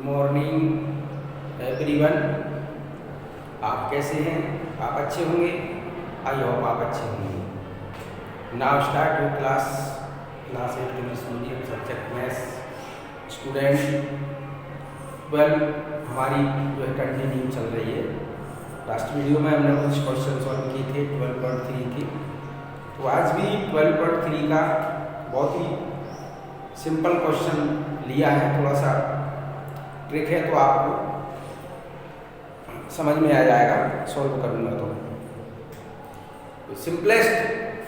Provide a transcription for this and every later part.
Morning everyone. आप कैसे हैं? आप अच्छे होंगे। आई होप आप अच्छे होंगे। Now start your class 8 English medium subject maths student. हमारी जो है कंटिन्यू चल रही है। लास्ट वीडियो में हमने कुछ क्वेश्चन सॉल्व किए थे 12.3 के। तो आज भी 12.3 का बहुत ही सिंपल क्वेश्चन लिया है। थोड़ा सा ट्रिक है तो आपको समझ में आ जाएगा। सॉल्व करूँगा तो सिंपलेस्ट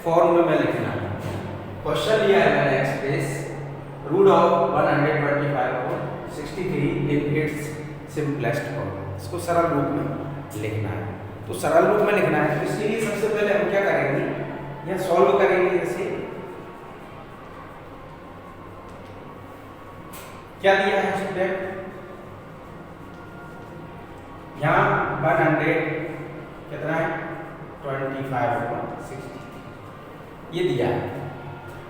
फॉर्म में मैं लिखना है। क्वेश्चन लिया है मैंने express root of 125/63 in its simplest form. इसको सरल रूप में लिखना है। तो सरल रूप में लिखना है तो इसके लिए सबसे पहले हम क्या करेंगे, यह सॉल्व करेंगे। जैसे क्या दिया है स्टूडेंट, यहाँ 100 कितना है 25/60 ये दिया है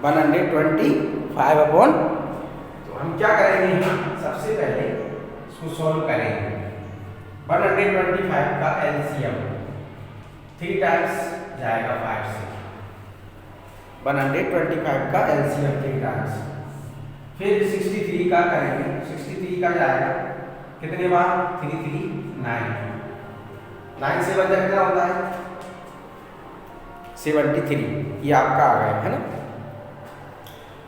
125/। तो हम क्या करेंगे, यहाँ सबसे पहले इसको सॉल्व करेंगे। 125 का एलसीएम 3 टाइम्स जाएगा 5 से। 125 का एलसीएम 3 टाइम्स। फिर 63 का करेंगे। 63 का जाएगा कितने बार 3 3 9 से बचा कितना होता है 73। ये आपका आ गया है ना।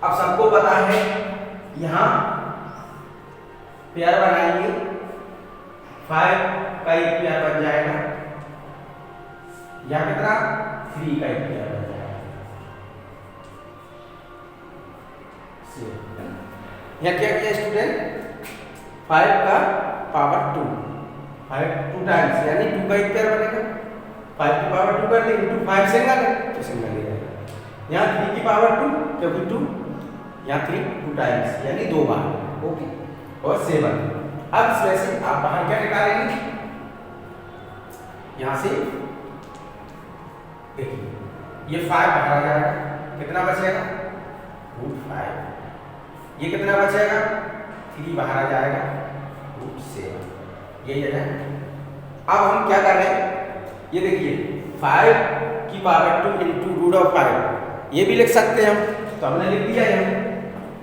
अब सबको पता है यहाँ पेयर बनाएंगे। 5 का एक पेयर बन जाएगा या कितना 3 का एक पेयर बन जाएगा। यहाँ क्या किया स्टूडेंट, 5 का पावर 2 2 टाइम्स यानी 2 का एक पेयर बनेगा। 5 की पावर 2 कर लेंगे, 2 5 सिंगल है तो सिंगल ही रहेगा। यहाँ 3 की पावर 2 क्योंकि 2 यहाँ 3 2 टाइम्स यानी 2 बार। ओके, और 7। अब इसमें से आप बाहर क्या निकालेंगे, यहाँ से देखिए ये 5 बाहर आ जाएगा, कितना बचेगा √5। ये कितना बचेगा 3 बाहर आ जाएगा √7। यही है। अब हम क्या कर रहे हैं, ये देखिए 5 की पावर 2 इंटू √5 ये भी लिख सकते हैं हम, तो हमने लिख दिया है।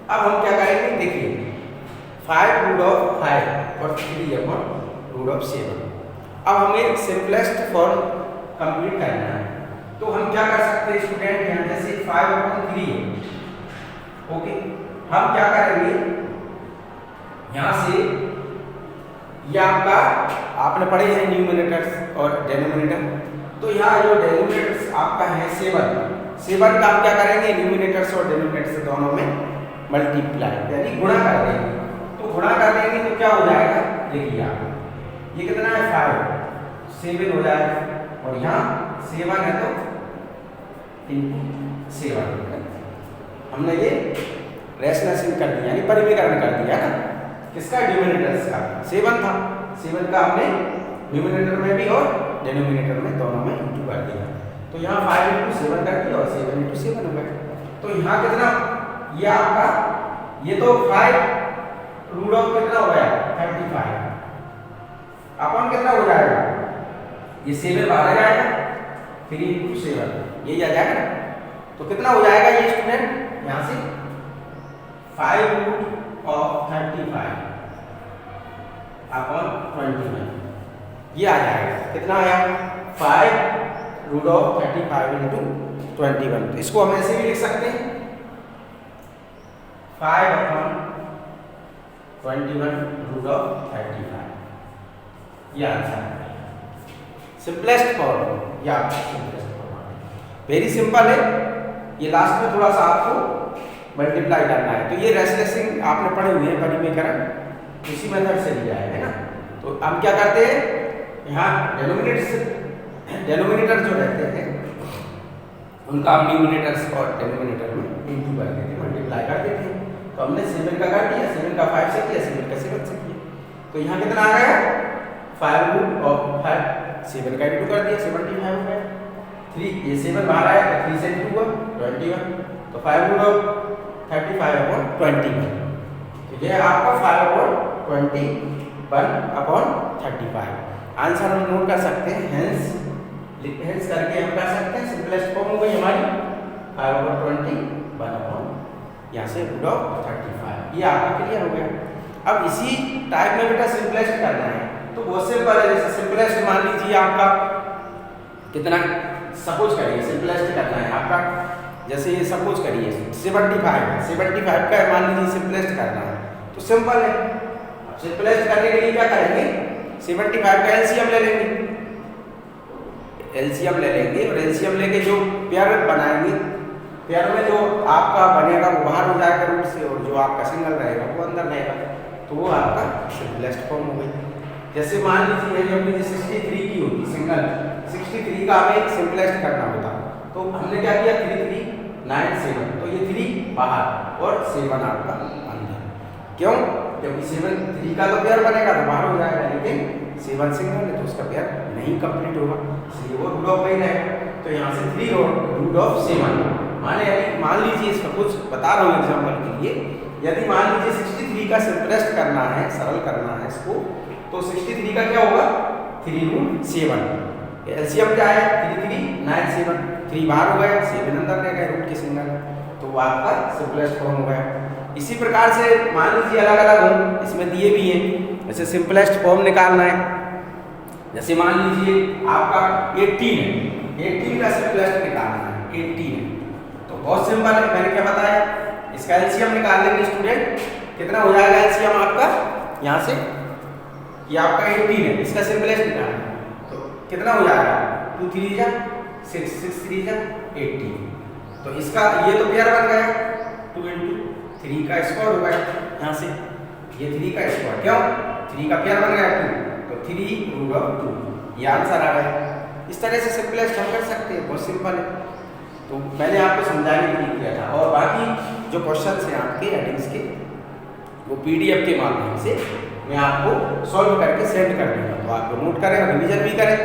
अब हम क्या करेंगे, देखिए 5 √5 और 3/√7। अब हमें सिंपलेस्ट फॉर्म कंप्लीट करना है। तो हम क्या कर सकते हैं स्टूडेंट, यहाँ जैसे 5/3 है। ओके, हम क्या करेंगे, यहाँ से ये आपका आपने पढ़े हैं न्यूमरेटर्स और डेनोमिनेटर। तो यहाँ जो डेनोमिनेटर्स आपका है 7 का हम क्या करेंगे, न्यूमरेटर्स और डेनोमिनेटर्स दोनों में मल्टीप्लाई यानी गुणा कर देंगे। तो गुणा कर देंगे तो क्या हो जाएगा, देखिए आप ये कितना है 5 7 हो जाएगा, और यहाँ 7 है तो इंटू 7 हमने ये रेशनलाइजेशन कर दिया यानी परिमीकरण कर दिया ना। किसका, डिनोमिनेटर्स का 7 था। 7 का हमने न्यूमरेटर में भी और डिनोमिनेटर में दोनों में इंटू कर दिया। तो यहाँ 5 इंटू 7 कर दिया और 7 इंटू 7 हो गया। तो यहाँ कितना, ये आपका ये तो 5 रूट ऑफ कितना हो गया 35 अपन कितना हो जाएगा, ये 7 बाहर आ जाएगा 3 इंटू 7 यही आ जाएगा। तो कितना हो जाएगा ये स्टूडेंट, यहाँ से 5 रूट ऑफ 35 अपॉन 21 ये आ जाएगा। कितना आया 5 रूट ऑफ 35 इंटू 21। तो इसको हम ऐसे भी लिख सकते हैं 5/21 रूट ऑफ 35। ये आंसर है सिंपलेस्ट फॉर्म। या सिंपलेस्ट फॉर्म वेरी सिंपल है। ये लास्ट में थोड़ा सा आपको मल्टीप्लाई करना है। तो ये रेशनलाइजेशन आपने पढ़े हुए हैं परिमीकरण, इसी मेथड से लिया है ना। तो हम क्या करते हैं, यहाँ डेनोमिनेटर जो रहते हैं उनका हम न्यूमरेटर्स और डिनोमिनेटर में इंटू कर देते हैं, मल्टीप्लाई कर देते हैं। तो हमने 7 का कर दिया, 7 का 5 से किया, 7 का 7 से किया। तो यहाँ कितना आ गया 5 रूट ऑफ 5 7 का इंटू कर दिया 75 हो गया। 3 ये 7 बाहर आया तो 3 से इंटू हुआ 21। तो 5 रूट ऑफ 35/21। तो ये आपका 5/21 21/35। आंसर हम नोट कर सकते हैं, हेंस करके हम कर सकते हैं। सिंपलेस्ट फॉर्म हो गई हमारी 5/20 यहाँ से √35। ये आपका क्लियर हो गया। अब इसी टाइप में बेटा सिंपलेस्ट करना है तो बहुत सिंपल है। जैसे सिंपलेस्ट मान लीजिए आपका कितना, सपोज करिए सिंपलेस्ट करना है आपका, जैसे ये सपोज करिए 75 का मान लीजिए सिंपलेस्ट करना है तो सिंपल है। सिंपलेस्ट करने के लिए क्या करेंगे, 75 का एलसीएम ले लेंगे, और एलसीएम लेके जो पेयर बनाएंगे, पेयर में जो आपका बनेगा वो बाहर हो जाएगा रूट से, और जो आपका सिंगल रहेगा वो अंदर रहेगा, तो वो आपका सिंपलेस्ट फॉर्म हो गई। जैसे मान लीजिए अपनी 63 की होती सिंगल, 63 का हमें सिंपलेस्ट करना होता तो हमने क्या किया 3397, तो ये 3 बाहर और 7 आपका अंदर। क्यों? क्योंकि 3 का तो पेयर बनेगा तो बाहर हो जाएगा, लेकिन 7 सिंगल है तो उसका पेयर नहीं कंप्लीट होगा, इसलिए वो रूट ऑफ 8 रहेगा। तो यहाँ से 3√7 मान लीजिए, इसका कुछ बता रहा हूँ एग्जाम्पल के लिए, यदि मान लीजिए 63 का सिंपलेस्ट करना है, सरल करना है इसको, तो 63 का क्या होगा 3√7, एलसीएम क्या है 3397, 3 बाहर हो गया 7 अंदर रह गए रूट के सिंगल, तो वो आपका सिंपलेस्ट फॉर्म हो गया। इसी प्रकार से मान लीजिए अलग अलग हो, इसमें दिए भी हैं, जैसे सिंपलेस्ट फॉर्म निकालना है, जैसे मान लीजिए आपका 18 है, 18 का सिंपलेस्ट निकालना है, 18 है तो बहुत सिंपल है, मैंने क्या बताया, इसका एलसीएम निकाल लेंगे स्टूडेंट, कितना हो जाएगा एलसीएम आपका, यहाँ से ये आपका 18 है, इसका सिंपलेस्ट निकालना है तो कितना हो जाएगा 2 3 जा 6 6 3 जा 18, तो इसका ये तो पेयर बन गया 2 × 3 का स्क्वायर हो गया, यहाँ से ये 3 का स्क्वायर, क्यों 3 का पेयर बन गया 2, तो 3√2, ये आंसर आ गया। इस तरह से सिंपलेस्ट हम कर सकते हैं, बहुत सिंपल है। तो मैंने आपको समझाने के लिए किया था, और बाकी जो क्वेश्चंस हैं आपके हेडिंग्स के वो पीडीएफ के माध्यम से मैं आपको सॉल्व करके सेंड कर दूँगा, तो आप नोट करें, रिवीजन भी करें,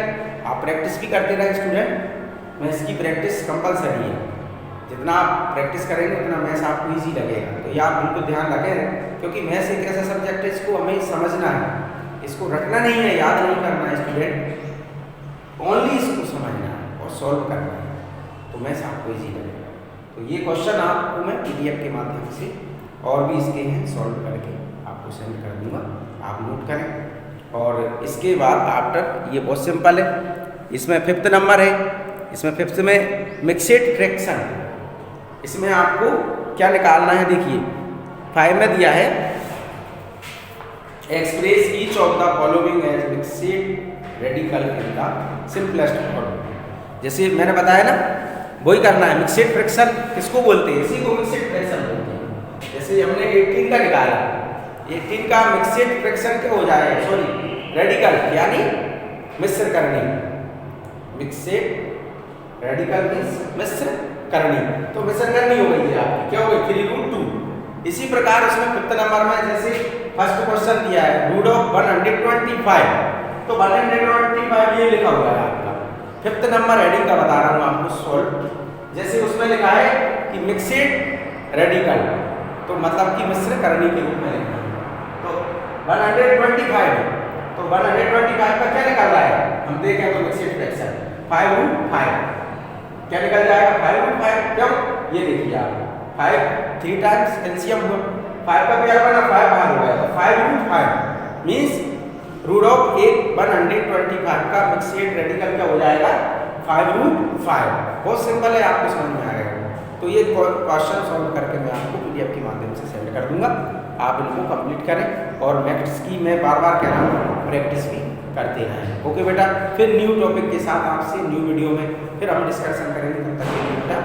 आप प्रैक्टिस भी करते रहें स्टूडेंट। मैथ्स की प्रैक्टिस कंपलसरी है, जितना आप प्रैक्टिस करेंगे उतना मैथ्स आपको ईजी लगेगा, तो ये आप बिल्कुल ध्यान रखें, क्योंकि मैथ्स एक ऐसा सब्जेक्ट है इसको हमें समझना है, इसको रटना नहीं है, याद नहीं करना है स्टूडेंट, ओनली इसको समझना है और सॉल्व करना है, तो मैथ्स आपको ईजी लगेगा। तो ये क्वेश्चन आपको मैं पीडीएफ के माध्यम से और भी इसके हैं सॉल्व करके आपको सेंड कर दूंगा, आप नोट करें। और इसके बाद आफ्टर, ये बहुत सिंपल है, इसमें 5th नंबर है, इसमें 5th में मिक्स्ड फ्रैक्शन, इसमें आपको क्या निकालना है, देखिए 5 में दिया है express each of the following as mixed radical in the simplest form. जैसे मैंने बताया ना, वही करना है। मिक्स्ड फ्रैक्शन किसको बोलते हैं, इसी को मिक्स्ड फ्रैक्शन बोलते हैं। जैसे हमने 18 का निकाला, 18 का मिक्स्ड फ्रैक्शन क्या हो जाएगा, सॉरी रेडिकल यानी मिश्र करनी, मिक्स्ड रेडिकल मींस मिश्र करनी, तो मिश्र करनी हो गई है आपकी, क्या हो गई 3√2। इसी प्रकार इसमें 5th नंबर में जैसे फर्स्ट क्वेश्चन दिया है √125, तो 125 ये लिखा हुआ है आपका, 5th नंबर हेडिंग का बता रहा हूँ आपको सॉल्व। जैसे उसमें लिखा है कि मिक्स्ड रेडिकल, तो मतलब कि मिश्र करनी के रूप में लिखा है, तो 125 है, तो 125 का क्या निकल रहा है, हम देखें तो मिक्स्ड फ्रैक्शन 5√5 क्या निकल जाएगा 5√5, क्यों ये देखिए आप 5 3 टाइम्स एलसीएम हुआ, 5 का पेयर बना 5 बाहर हो गया, तो 5√5 मींस √125 का मिक्स्ड रेडिकल क्या हो जाएगा 5√5। बहुत सिंपल है, आपको समझ में आ गया। तो ये क्वेश्चन सॉल्व करके मैं आपको पीडीएफ के माध्यम से सेंड कर दूंगा, आप इनको कंप्लीट करें, और मैथ्स की मैं बार बार कह रहा हूँ प्रैक्टिस भी करते रहें। ओके बेटा, फिर न्यू टॉपिक के साथ आपसे न्यू वीडियो में फिर हम डिस्कशन करेंगे, तब तक के लिए बेटा